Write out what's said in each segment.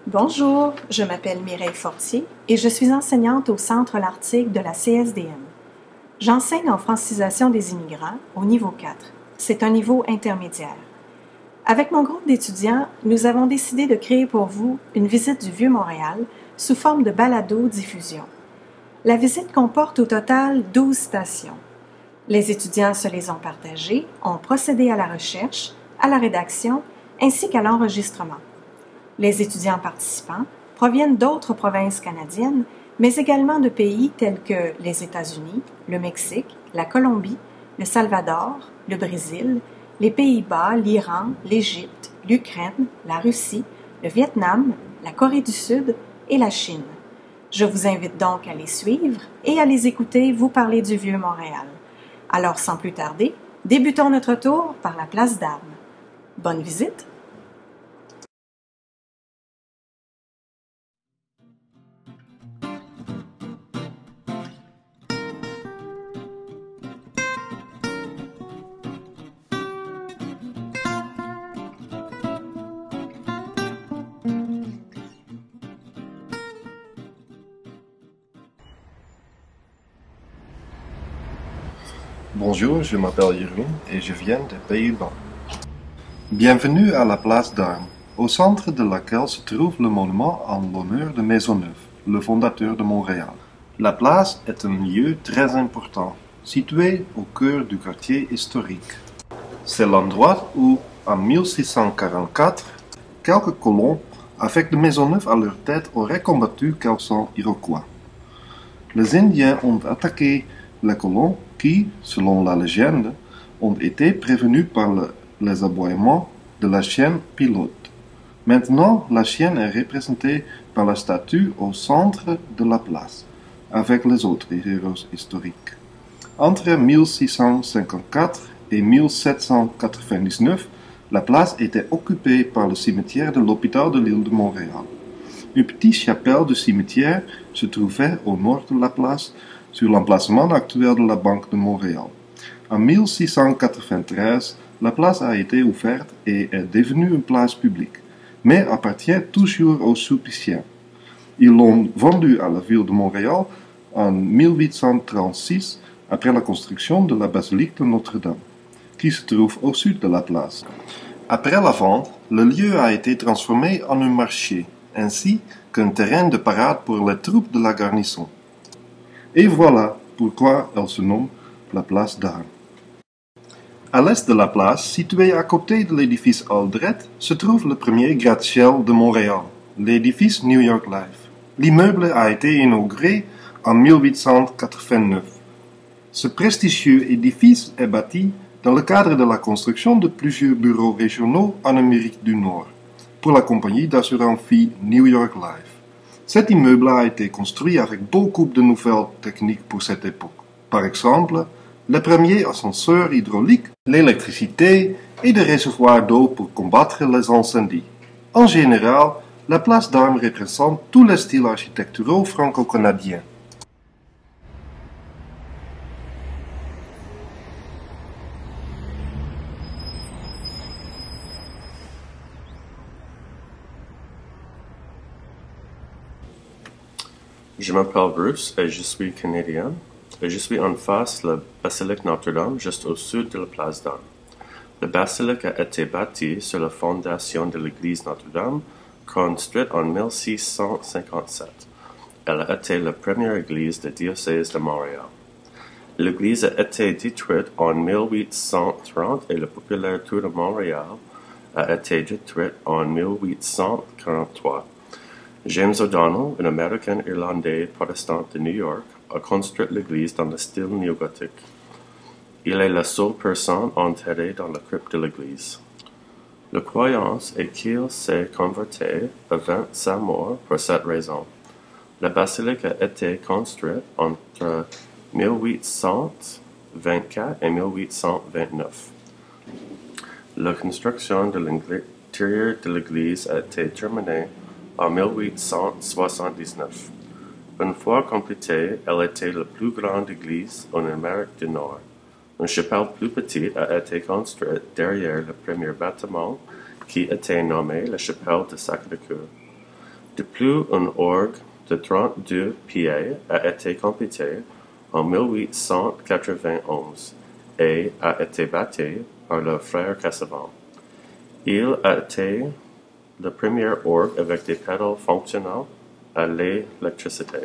Bonjour, je m'appelle Mireille Fortier et je suis enseignante au Centre L'Arctique de la CSDM. J'enseigne en francisation des immigrants au niveau 4. C'est un niveau intermédiaire. Avec mon groupe d'étudiants, nous avons décidé de créer pour vous une visite du Vieux-Montréal sous forme de balado-diffusion. La visite comporte au total 12 stations. Les étudiants se les ont partagées, ont procédé à la recherche, à la rédaction ainsi qu'à l'enregistrement. Les étudiants participants proviennent d'autres provinces canadiennes, mais également de pays tels que les États-Unis, le Mexique, la Colombie, le Salvador, le Brésil, les Pays-Bas, l'Iran, l'Égypte, l'Ukraine, la Russie, le Vietnam, la Corée du Sud et la Chine. Je vous invite donc à les suivre et à les écouter vous parler du Vieux-Montréal. Alors, sans plus tarder, débutons notre tour par la place d'Armes. Bonne visite! Bonjour, je m'appelle Jeroen et je viens des Pays-Bas. Bienvenue à la place d'Armes, au centre de laquelle se trouve le monument en l'honneur de Maisonneuve, le fondateur de Montréal. La place est un lieu très important, situé au cœur du quartier historique. C'est l'endroit où, en 1644, quelques colons, avec de Maisonneuve à leur tête, auraient combattu quelques Iroquois. Les Indiens ont attaqué les colons qui, selon la légende, ont été prévenus par les aboiements de la chienne pilote. Maintenant, la chienne est représentée par la statue au centre de la place, avec les autres héros historiques. Entre 1654 et 1799, la place était occupée par le cimetière de l'hôpital de l'île de Montréal. Une petite chapelle du cimetière se trouvait au nord de la place, sur l'emplacement actuel de la Banque de Montréal. En 1693, la place a été ouverte et est devenue une place publique, mais appartient toujours aux Sulpiciens. Ils l'ont vendue à la ville de Montréal en 1836, après la construction de la basilique de Notre-Dame, qui se trouve au sud de la place. Après la vente, le lieu a été transformé en un marché, ainsi qu'un terrain de parade pour les troupes de la garnison. Et voilà pourquoi elle se nomme la place d'Armes. À l'est de la place, situé à côté de l'édifice Aldred, se trouve le premier gratte-ciel de Montréal, l'édifice New York Life. L'immeuble a été inauguré en 1889. Ce prestigieux édifice est bâti dans le cadre de la construction de plusieurs bureaux régionaux en Amérique du Nord, pour la compagnie d'assurance vie New York Life. Cet immeuble a été construit avec beaucoup de nouvelles techniques pour cette époque. Par exemple, les premiers ascenseurs hydrauliques, l'électricité et des réservoirs d'eau pour combattre les incendies. En général, la place d'Armes représente tous les styles architecturaux franco-canadiens. Je m'appelle Bruce et je suis canadien. Et je suis en face de la basilique Notre-Dame, juste au sud de la place d'Armes. La basilique a été bâtie sur la fondation de l'église Notre-Dame, construite en 1657. Elle a été la première église du diocèse de Montréal. L'église a été détruite en 1830 et la populaire tour de Montréal a été détruite en 1843. James O'Donnell, un Américain irlandais protestant de New York, a construit l'église dans le style néogothique. Il est la seule personne enterrée dans la crypte de l'église. La croyance est qu'il s'est converti avant sa mort pour cette raison. La basilique a été construite entre 1824 et 1829. La construction de l'intérieur de l'église a été terminée en 1879. Une fois complétée, elle était la plus grande église en Amérique du Nord. Une chapelle plus petite a été construite derrière le premier bâtiment qui était nommé la chapelle de Sacré-Cœur. De plus, un orgue de 32 pieds a été complété en 1891 et a été bâti par le frère Cassavant. Il a été le premier orgue avec des pédales fonctionnant à l'électricité.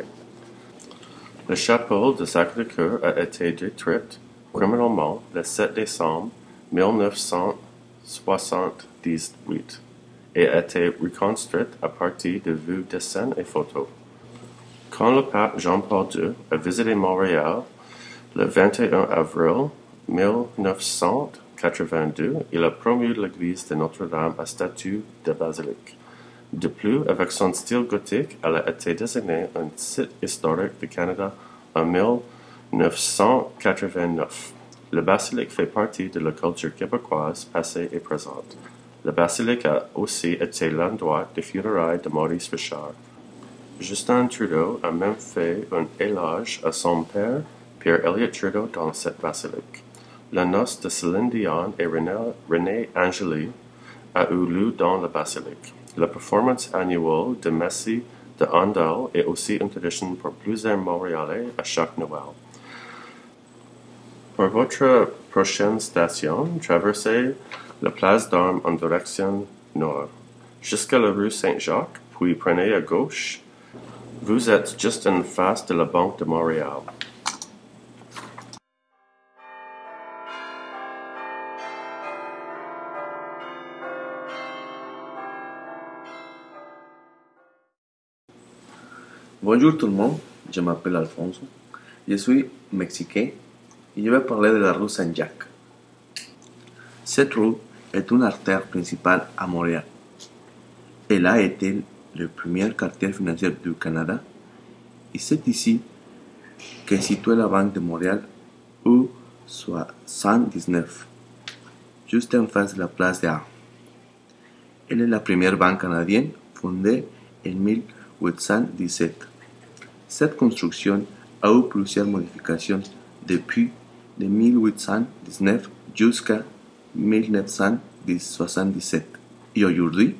La chapelle de Sacré-Cœur a été détruite criminellement le 7 décembre 1978 et a été reconstruite à partir de vues, dessins et photos. Quand le pape Jean-Paul II a visité Montréal le 21 avril 1982, il a promu l'église de Notre-Dame à statut de basilique. De plus, avec son style gothique, elle a été désignée un site historique du Canada en 1989. Le basilique fait partie de la culture québécoise passée et présente. Le basilique a aussi été l'endroit des funérailles de Maurice Richard. Justin Trudeau a même fait un éloge à son père, Pierre Elliott Trudeau, dans cette basilique. La noce de Céline Dion et René Angélil a eu lieu dans la basilique. La performance annuelle de Messie de Handel est aussi une tradition pour plusieurs Montréalais à chaque Noël. Pour votre prochaine station, traversez la place d'Armes en direction nord, jusqu'à la rue Saint-Jacques, puis prenez à gauche. Vous êtes juste en face de la Banque de Montréal. Bonjour tout le monde, je m'appelle Alfonso, je suis mexicain et je vais parler de la rue Saint-Jacques. Cette rue est une artère principale à Montréal. Elle a été le premier quartier financier du Canada et c'est ici qu'est située la Banque de Montréal au 79, juste en face de la place d'Armes. Elle est la première banque canadienne fondée en 1817. Cette construction a eu plusieurs modifications depuis de 1819 jusqu'à 1977. Et aujourd'hui,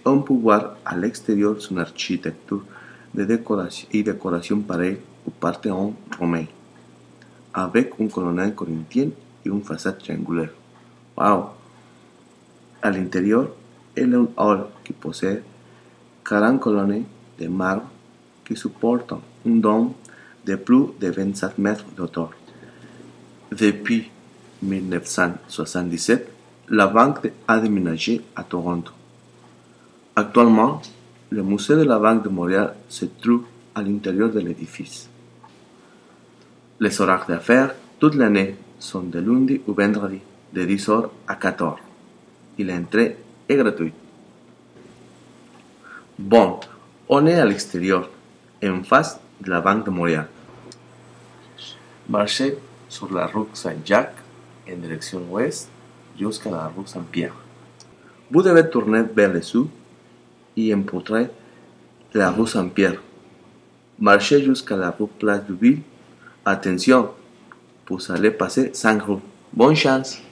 on peut voir à l'extérieur son architecture de décoration pareille au Parthénon romain, avec une colonnade corinthienne et une façade triangulaire. Wow! À l'intérieur, elle est un hall qui possède 40 colonnes de marbre qui supportent un dôme de plus de 27 mètres de hauteur. Depuis 1977, la banque a déménagé à Toronto. Actuellement, le musée de la Banque de Montréal se trouve à l'intérieur de l'édifice. Les horaires d'affaires toute l'année sont de lundi au vendredi, de 10h à 14h. Et l'entrée est gratuite. Bon, on est à l'extérieur, en face de la Banque de Montréal. Marchez sur la rue Saint-Jacques en direction ouest jusqu'à la rue Saint-Pierre. Vous devez tourner vers le sud et emprunter la rue Saint-Pierre. Marchez jusqu'à la rue Place du Ville. Attention, vous allez passer 5 rues. Bonne chance!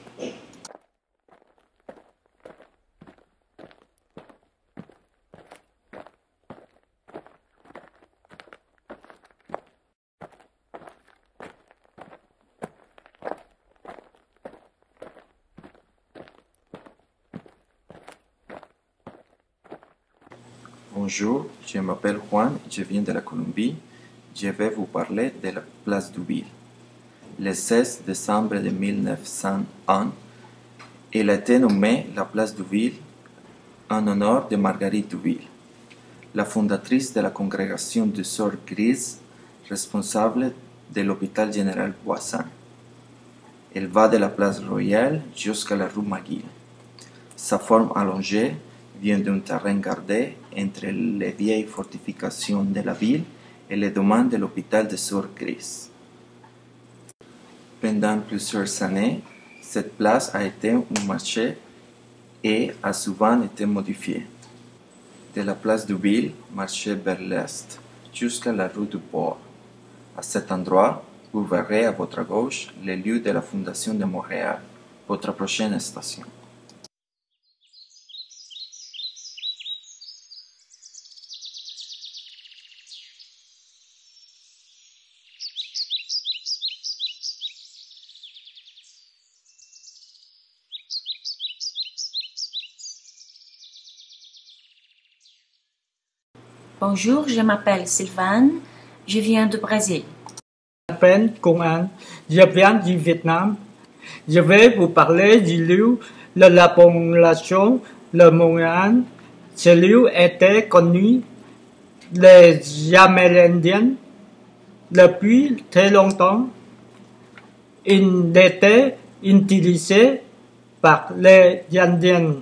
Bonjour, je m'appelle Juan, je viens de la Colombie. Je vais vous parler de la place Duville. Le 16 décembre de 1901, elle a été nommée la place Duville en honneur de Marguerite Duville, la fondatrice de la congrégation des Sœurs Grises, responsable de l'hôpital général Boissin. Elle va de la place Royale jusqu'à la rue McGill. Sa forme allongée vient d'un terrain gardé entre les vieilles fortifications de la ville et les domaines de l'hôpital des Sœurs Grises. Pendant plusieurs années, cette place a été un marché et a souvent été modifiée. De la place du Ville, marchez vers l'est jusqu'à la rue du Port. À cet endroit, vous verrez à votre gauche les lieux de la Fondation de Montréal, votre prochaine station. Bonjour, je m'appelle Sylvane, je viens du Brésil. Je m'appelle Công An, je viens du Vietnam. Je vais vous parler du lieu de la fondation de Montréal. Ce lieu était connu des Amérindiens depuis très longtemps. Il était utilisé par les Indiens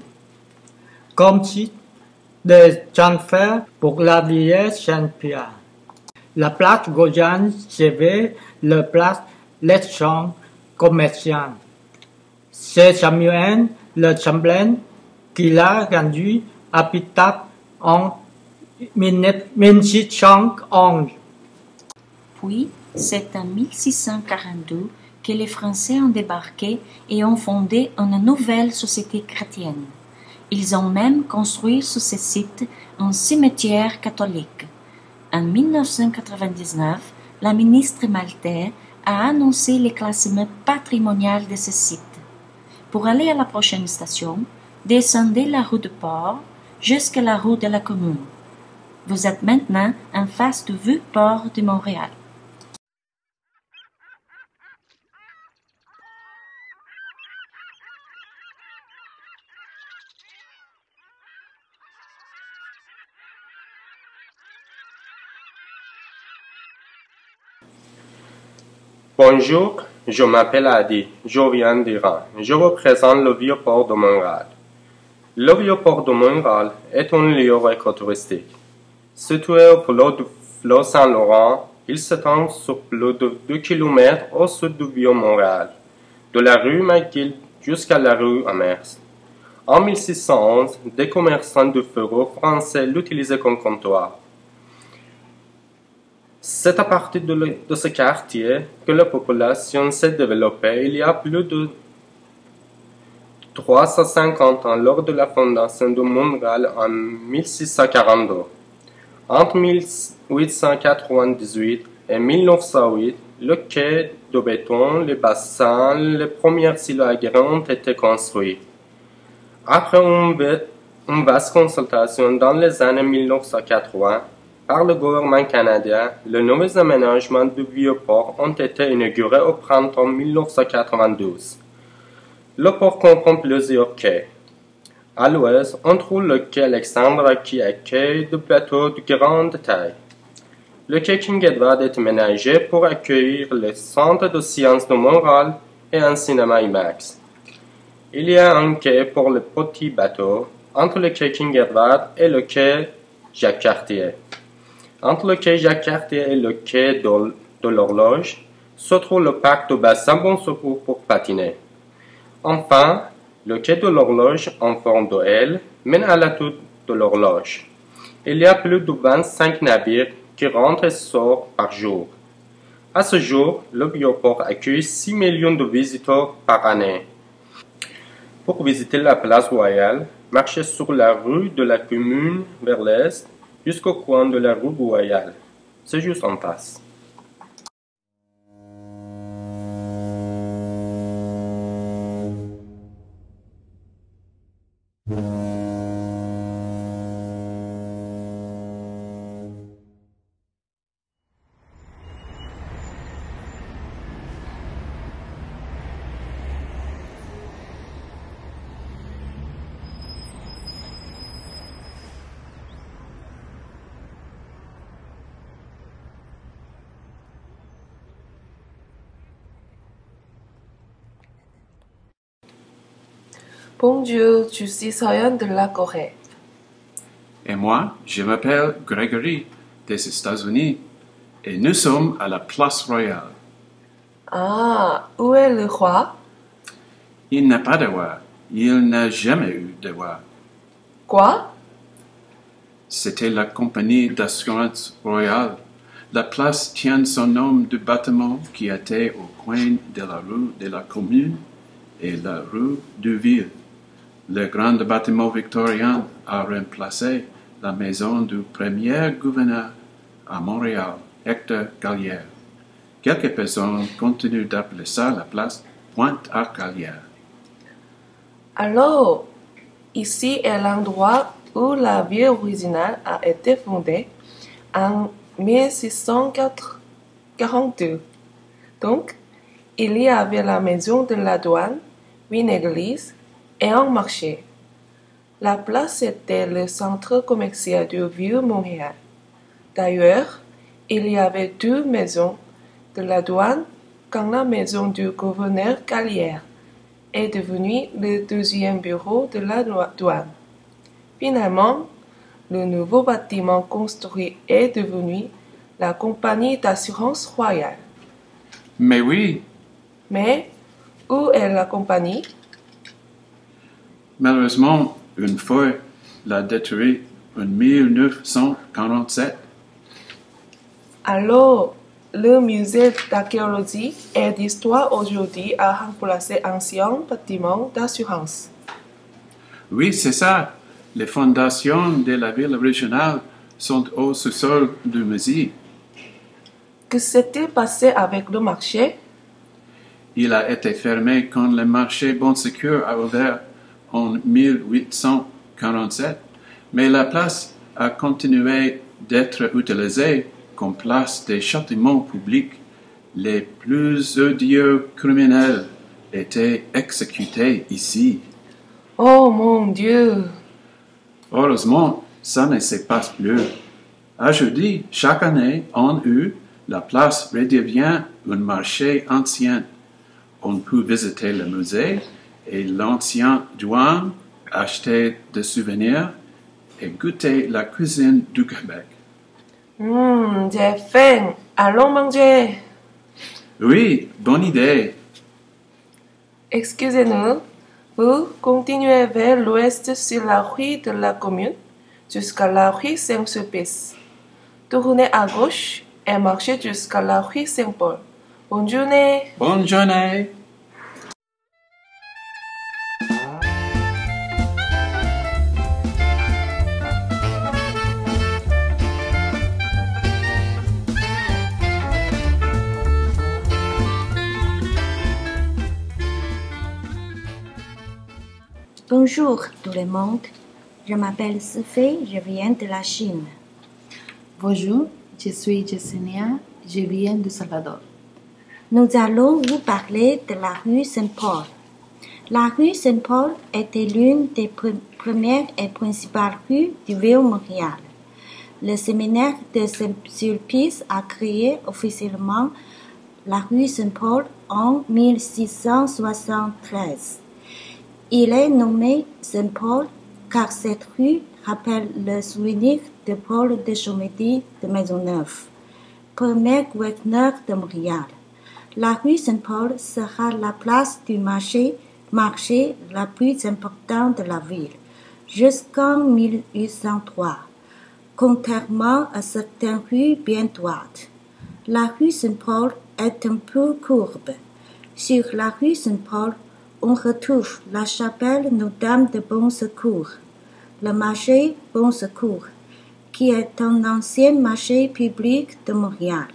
comme site de transfert pour la vieille Saint-Pierre. La place Goyan servait la place l'échange commercial. C'est Samuel le Chamberlain qui l'a rendu habitable en 1611. Puis, c'est en 1642 que les Français ont débarqué et ont fondé une nouvelle société chrétienne. Ils ont même construit sur ce site un cimetière catholique. En 1999, la ministre maltaise a annoncé le classement patrimonial de ce site. Pour aller à la prochaine station, descendez la rue de Port jusqu'à la rue de la Commune. Vous êtes maintenant en face du vieux port de Montréal. Bonjour, je m'appelle Adi, je viens d'Iran. Je représente le vieux port de Montréal. Le vieux port de Montréal est un lieu écotouristique. Situé au fleuve Saint-Laurent, il s'étend sur plus de 2 km au sud du vieux Montréal, de la rue McGill jusqu'à la rue Amherst. En 1611, des commerçants de feuilles français l'utilisaient comme comptoir. C'est à partir de ce quartier que la population s'est développée il y a plus de 350 ans lors de la fondation de Montréal en 1642. Entre 1898 et 1908, le quai de béton, les bassins, les premiers silos à grains ont été construits. Après une vaste consultation dans les années 1980, par le gouvernement canadien, les nouveaux aménagements du vieux port ont été inaugurés au printemps 1992. Le port comprend plusieurs quais. À l'ouest, on trouve le quai Alexandre qui accueille des bateaux de grande taille. Le quai King Edward est aménagé pour accueillir le Centre de sciences de Montréal et un cinéma IMAX. Il y a un quai pour les petits bateaux entre le quai King Edward et le quai Jacques-Cartier. Entre le quai Jacques-Cartier et le quai de l'Horloge se trouve le parc de bassin Bon Secours pour patiner. Enfin, le quai de l'Horloge en forme de L mène à la tour de l'Horloge. Il y a plus de 25 navires qui rentrent et sortent par jour. À ce jour, le vieux port accueille 6 millions de visiteurs par année. Pour visiter la place Royale, marchez sur la rue de la Commune vers l'est jusqu'au coin de la rue Royale. C'est juste en face. Bonjour, je suis Soyeon de la Corée. Et moi, je m'appelle Gregory des États-Unis et nous sommes à la place Royale. Ah, où est le roi? Il n'a pas de roi. Il n'a jamais eu de roi. Quoi? C'était la compagnie d'assurance royale. La place tient son nom du bâtiment qui était au coin de la rue de la Commune et la rue de Ville. Le grand bâtiment victorien a remplacé la maison du premier gouverneur à Montréal, Hector Gallière. Quelques personnes continuent d'appeler ça la place Pointe-à-Gallière. Alors, ici est l'endroit où la ville originale a été fondée. en 1642. Donc, il y avait la maison de la douane, une église et un marché. La place était le centre commercial du Vieux-Montréal. D'ailleurs, il y avait 2 maisons de la douane quand la maison du gouverneur Gallière est devenue le 2e bureau de la douane. Finalement, le nouveau bâtiment construit est devenu la compagnie d'assurance royale. Mais oui, Mais où est la compagnie? malheureusement, une feu l'a détruit en 1947. Alors, le musée d'archéologie et d'histoire aujourd'hui a remplacé ancien bâtiment d'assurance. Oui, c'est ça. Les fondations de la ville originale sont au sous-sol du musée. Que s'est-il passé avec le marché? Il a été fermé quand le marché Bon Secours a ouvert en 1847, mais la place a continué d'être utilisée comme place des châtiments publics. Les plus odieux criminels étaient exécutés ici. Oh mon Dieu! Heureusement, ça ne se passe plus. Aujourd'hui, chaque année, en août, la place redevient un marché ancien. On peut visiter le musée et l'ancien douane, acheter des souvenirs et goûter la cuisine du Québec. J'ai faim. Allons manger. Oui, bonne idée. Excusez-nous, vous continuez vers l'ouest sur la rue de la Commune jusqu'à la rue Saint-Sulpice. Tournez à gauche et marchez jusqu'à la rue Saint-Paul. Bonne journée. Bonne journée. Bonjour tout le monde, je m'appelle Sophie, je viens de la Chine. Bonjour, je suis Yesenia, je viens du Salvador. Nous allons vous parler de la rue Saint-Paul. La rue Saint-Paul était l'une des premières et principales rues du Vieux-Montréal. Le séminaire de Saint-Sulpice a créé officiellement la rue Saint-Paul en 1673. Il est nommé Saint-Paul car cette rue rappelle le souvenir de Paul de Chomedy de Maisonneuve, premier gouverneur de Montréal. La rue Saint-Paul sera la place du marché la plus importante de la ville, jusqu'en 1803, contrairement à certaines rues bien droites. La rue Saint-Paul est un peu courbe. Sur la rue Saint-Paul, on retrouve la chapelle Notre-Dame de Bon Secours, le marché Bon Secours, qui est un ancien marché public de Montréal,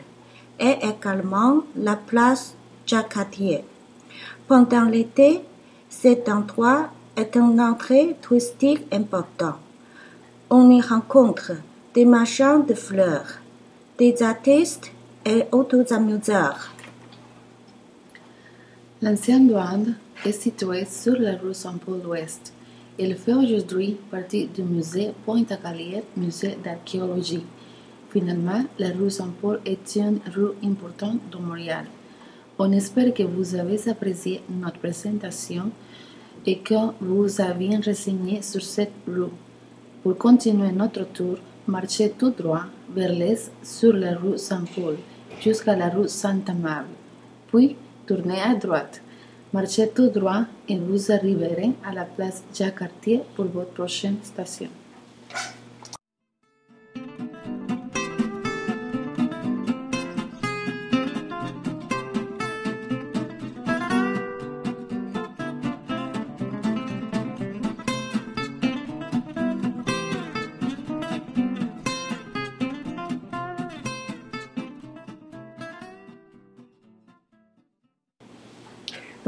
et également la place Jacques-Cartier. Pendant l'été, cet endroit est une entrée touristique importante. On y rencontre des marchands de fleurs, des artistes et autoamuseurs. L'ancienne douane est située sur la rue Saint-Paul-Ouest. Elle fait aujourd'hui partie du musée Pointe-à-Calier, musée d'archéologie. Finalement, la rue Saint-Paul est une rue importante de Montréal. On espère que vous avez apprécié notre présentation et que vous avez renseigné sur cette rue. Pour continuer notre tour, marchez tout droit vers l'est sur la rue Saint-Paul jusqu'à la rue Saint-Amable. Puis, tournez à droite. Marchez tout droit et vous arriverez à la place Jacques-Cartier pour votre prochaine station.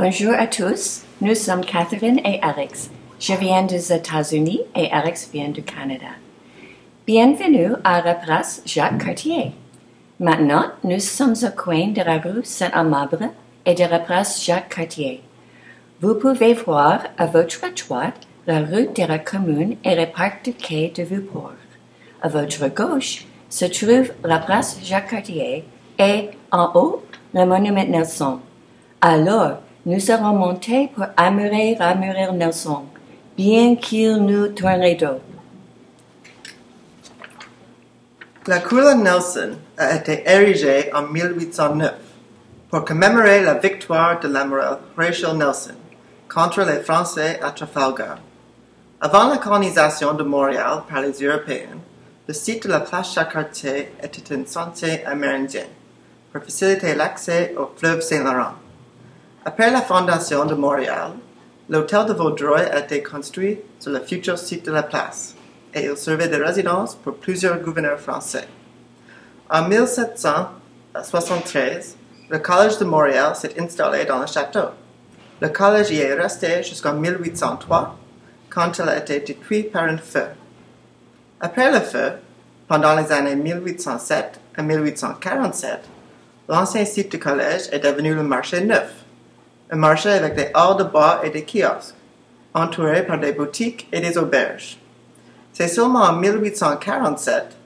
Bonjour à tous, nous sommes Catherine et Alex. Je viens des États-Unis et Alex vient du Canada. Bienvenue à la place Jacques-Cartier. Maintenant, nous sommes au coin de la rue Saint-Amable et de la place Jacques-Cartier. Vous pouvez voir à votre droite la rue de la Commune et le parc du quai de Vieux-Port. À votre gauche se trouve la place Jacques-Cartier et en haut, le monument Nelson. Alors, nous allons monter pour admirer Nelson, bien qu'il nous tourne les dos. La cour Nelson a été érigée en 1809 pour commémorer la victoire de l'amiral Rachel Nelson contre les Français à Trafalgar. Avant la colonisation de Montréal par les Européens, le site de la place Jacques-Cartier était un sentier amérindien pour faciliter l'accès au fleuve Saint-Laurent. Après la fondation de Montréal, l'hôtel de Vaudreuil a été construit sur le futur site de la place et il servait de résidence pour plusieurs gouverneurs français. En 1773, le Collège de Montréal s'est installé dans le château. Le collège y est resté jusqu'en 1803, quand il a été détruit par un feu. Après le feu, pendant les années 1807 et 1847, l'ancien site du collège est devenu le marché neuf, un marché avec des halles de bois et des kiosques, entouré par des boutiques et des auberges. C'est seulement en 1847,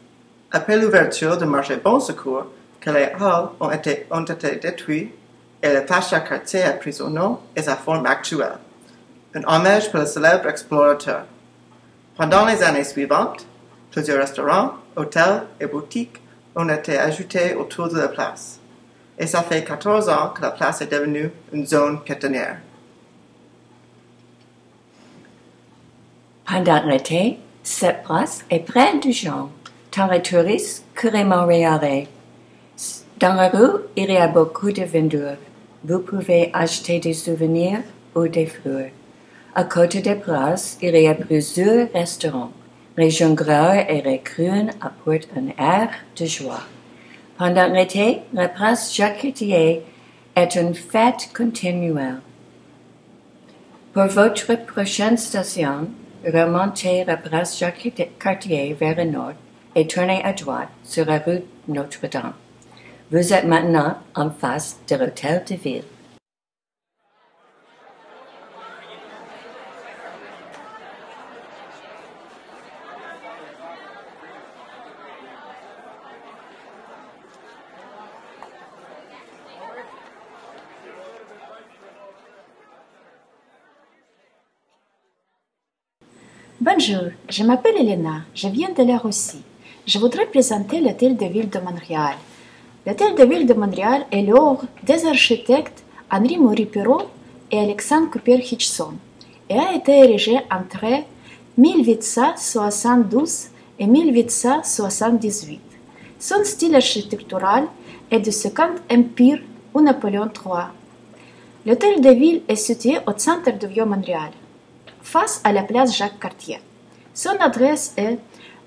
après l'ouverture du marché Bon Secours, que les halles ont été détruites et le place Jacques-Cartier a pris son nom et sa forme actuelle, un hommage pour le célèbre explorateur. Pendant les années suivantes, plusieurs restaurants, hôtels et boutiques ont été ajoutés autour de la place. Et ça fait 14 ans que la place est devenue une zone piétonnière. Pendant l'été, cette place est pleine de gens, tant les touristes que les Montréalais. Dans la rue, il y a beaucoup de vendeurs. Vous pouvez acheter des souvenirs ou des fleurs. À côté des places, il y a plusieurs restaurants. Les jongleurs et les clowns apportent un air de joie. Pendant l'été, la place Jacques-Cartier est une fête continuelle. Pour votre prochaine station, remontez la place Jacques-Cartier vers le nord et tournez à droite sur la rue Notre-Dame. Vous êtes maintenant en face de l'hôtel de ville. Bonjour, je m'appelle Elena, je viens de la Russie. Je voudrais présenter l'Hôtel de Ville de Montréal. L'Hôtel de Ville de Montréal est l'œuvre des architectes Henri Maury-Perrault et Alexandre Cooper-Hitchson et a été érigé entre 1872 et 1878. Son style architectural est du Second Empire ou Napoléon III. L'Hôtel de Ville est situé au centre du Vieux-Montréal, face à la place Jacques-Cartier. Son adresse est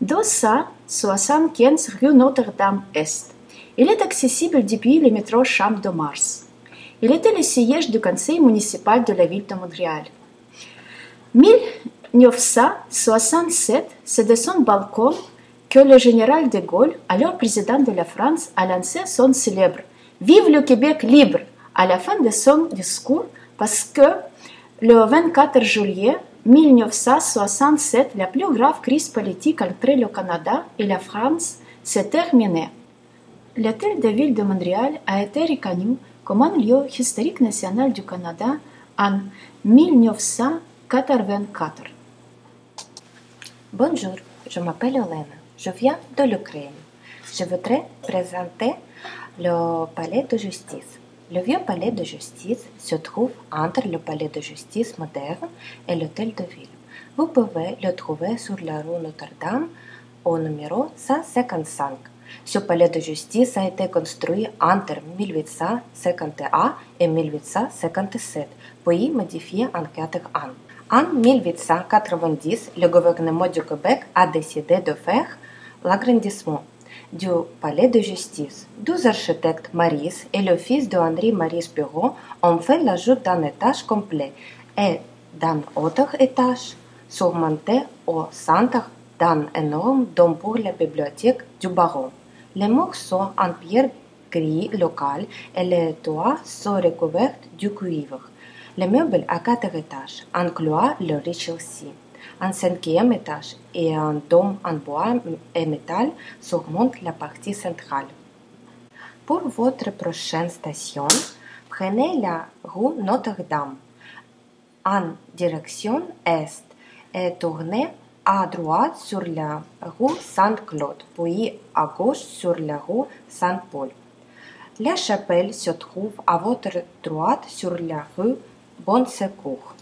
275 rue Notre-Dame-Est. Il est accessible depuis le métro Champ de Mars. Il était le siège du conseil municipal de la ville de Montréal. 1967, c'est de son balcon que le général de Gaulle, alors président de la France, a lancé son célèbre « Vive le Québec libre » à la fin de son discours parce que le 24 juillet 1967, la plus grave crise politique entre le Canada et la France s'est terminée. L'Hôtel de Ville de Montréal a été reconnu comme un lieu historique national du Canada en 1984. Bonjour, je m'appelle Elena. Je viens de l'Ukraine. Je voudrais présenter le palais de justice. Le vieux palais de justice se trouve entre le palais de justice moderne et l'hôtel de ville. Vous pouvez le trouver sur la rue Notre-Dame au numéro 155. Ce palais de justice a été construit entre 1851 et 1857, puis modifié en 4 ans. En 1890, le gouvernement du Québec a décidé de faire l'agrandissement du palais de justice. 12 architectes Maurice et le fils de Henri Maurice Perrault ont fait l'ajout d'un étage complet et d'un autre étage surmonté au centre d'un énorme dôme pour la bibliothèque du baron. Les murs sont en pierre gris locale et les toits sont recouverts du cuivre. Les meubles à 4 étages incluent le rez-de-chaussée. Un 5e étage et un dôme en bois et métal surmontent la partie centrale. Pour votre prochaine station, prenez la rue Notre-Dame en direction est et tournez à droite sur la rue Saint-Claude, puis à gauche sur la rue Saint-Paul. La chapelle se trouve à votre droite sur la rue Bon Secours.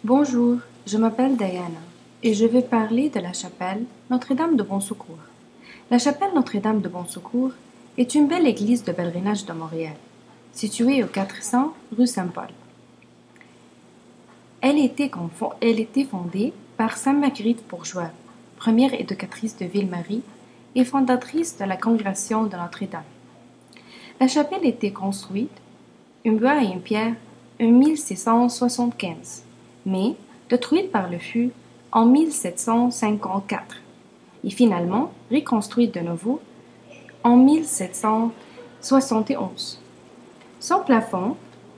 Bonjour, je m'appelle Diana et je vais parler de la chapelle Notre-Dame de Bon Secours. La chapelle Notre-Dame de Bon Secours est une belle église de pèlerinage de Montréal, située au 400 rue Saint-Paul. Elle était fondée par Sainte Marguerite Bourgeois, première éducatrice de Ville-Marie et fondatrice de la congrégation de Notre-Dame. La chapelle était construite en bois et en pierre en 1675. Mais détruite par le feu en 1754 et finalement reconstruite de nouveau en 1771. Son plafond,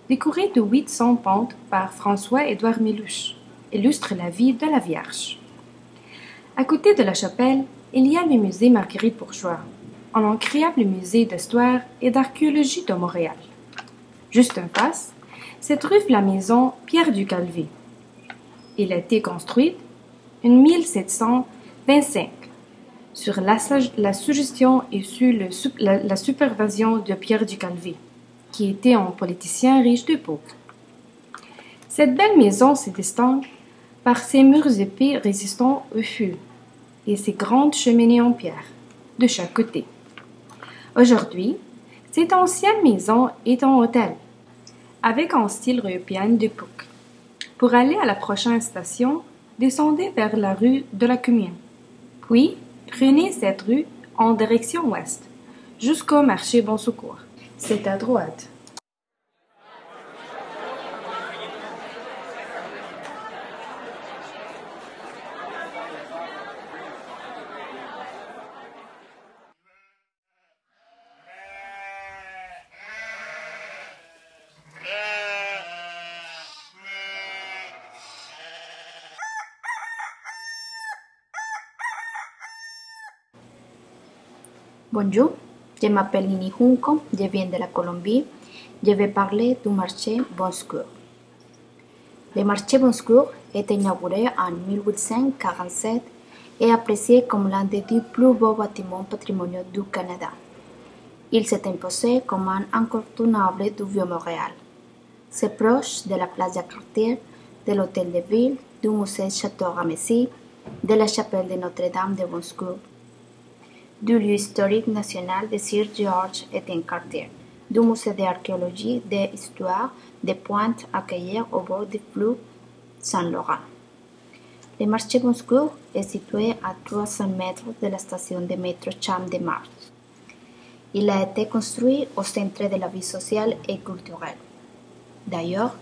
décoré de 800 pentes par François-Édouard Meluche, illustre la vie de la Vierge. À côté de la chapelle, il y a le musée Marguerite Bourgeois, un incroyable musée d'histoire et d'archéologie de Montréal. Juste en face, se trouve la maison Pierre du Calvé. Il a été construit en 1725 sur la suggestion et sous la supervision de Pierre du Calvé, qui était un politicien riche d'époque. Cette belle maison se distingue par ses murs épais résistants au feu et ses grandes cheminées en pierre de chaque côté. Aujourd'hui, cette ancienne maison est un hôtel avec un style européen d'époque. Pour aller à la prochaine station, descendez vers la rue de la Commune. Puis, prenez cette rue en direction ouest, jusqu'au marché Bon Secours. C'est à droite. Bonjour, je m'appelle Nini Junco, je viens de la Colombie. Je vais parler du marché Bon Secours. Le marché Bon Secours est inauguré en 1847 et apprécié comme l'un des 10 plus beaux bâtiments patrimoniaux du Canada. Il s'est imposé comme un incontournable du Vieux-Montréal. C'est proche de la place de Cartier, de l'hôtel de ville, du musée Château-Ramessy, de la chapelle de Notre-Dame de Bon Secours, du lieu historique national de Sir George Cartier, du musée d'archéologie et d'histoire de Pointe à Caillère au bord du fleuve Saint-Laurent. Le marché Bon Secours est situé à 300 mètres de la station de métro Champ-de-Mars. Il a été construit au centre de la vie sociale et culturelle. D'ailleurs,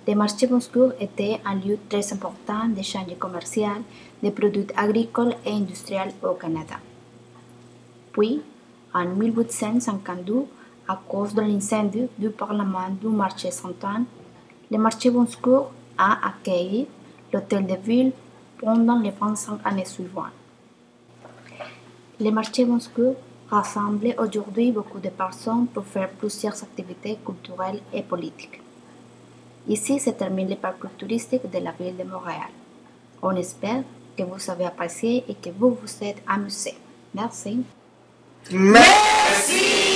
le marché Bon Secours était un lieu très important d'échange commercial de produits agricoles et industriels au Canada. Puis, en 1852, à cause de l'incendie du Parlement du marché Saint-Anne, le marché Bon Secours a accueilli l'hôtel de ville pendant les 25 années suivantes. Le marché Bon Secours rassemble aujourd'hui beaucoup de personnes pour faire plusieurs activités culturelles et politiques. Ici se termine le parcours touristique de la ville de Montréal. On espère que vous avez apprécié et que vous vous êtes amusé. Merci. Merci.